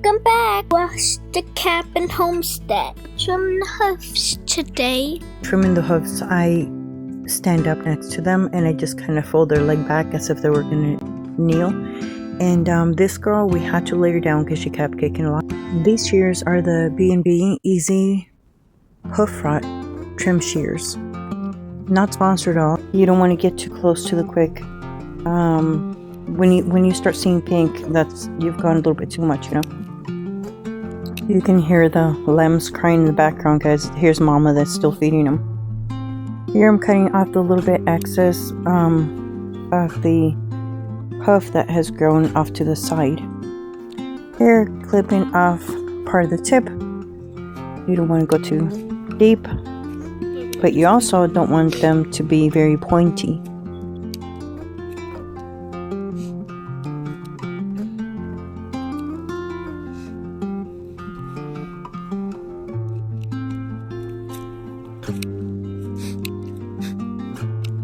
Welcome back. Wash the cap and homestead. Trim the hoofs today. Trimming the hoofs, I stand up next to them and I just kind of fold their leg back as if they were gonna kneel. And this girl, we had to lay her down because she kept kicking a lot. These shears are the B&B Easy Hoof Rot Trim Shears. Not sponsored at all. You don't want to get too close to the quick. When you start seeing pink, that's you've gone a little bit too much, you know. You can hear the lambs crying in the background, guys. Here's Mama that's still feeding them. Here I'm cutting off the little bit excess of the hoof that has grown off to the side. Here, clipping off part of the tip. You don't want to go too deep, but you also don't want them to be very pointy.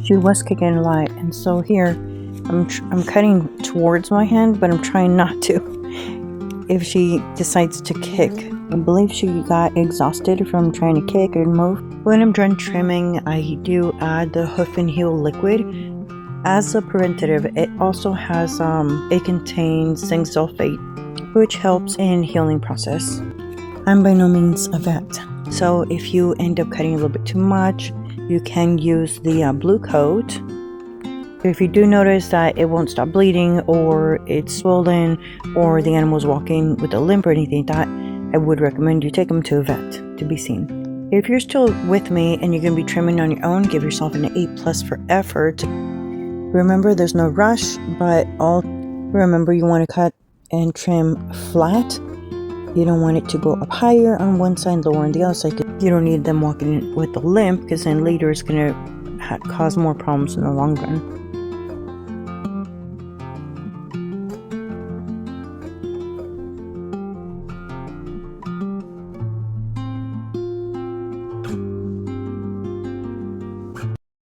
She was kicking a lot, and so here I'm cutting towards my hand, but I'm trying not to. If she decides to kick, I believe she got exhausted from trying to kick and move. When I'm done trimming, I do add the hoof and heel liquid as a preventative. It also has it contains zinc sulfate, which helps in healing process. I'm by no means a vet, so if you end up cutting a little bit too much, you can use the blue coat. If you do notice that it won't stop bleeding, or it's swollen, or the animal's walking with a limp or anything like that, I would recommend you take them to a vet to be seen. If you're still with me and you're going to be trimming on your own, give yourself an A+ for effort. Remember, there's no rush, but remember you want to cut and trim flat. You don't want it to go up higher on one side, lower on the other side. You don't need them walking with a limp, because then later it's going to cause more problems in the long run.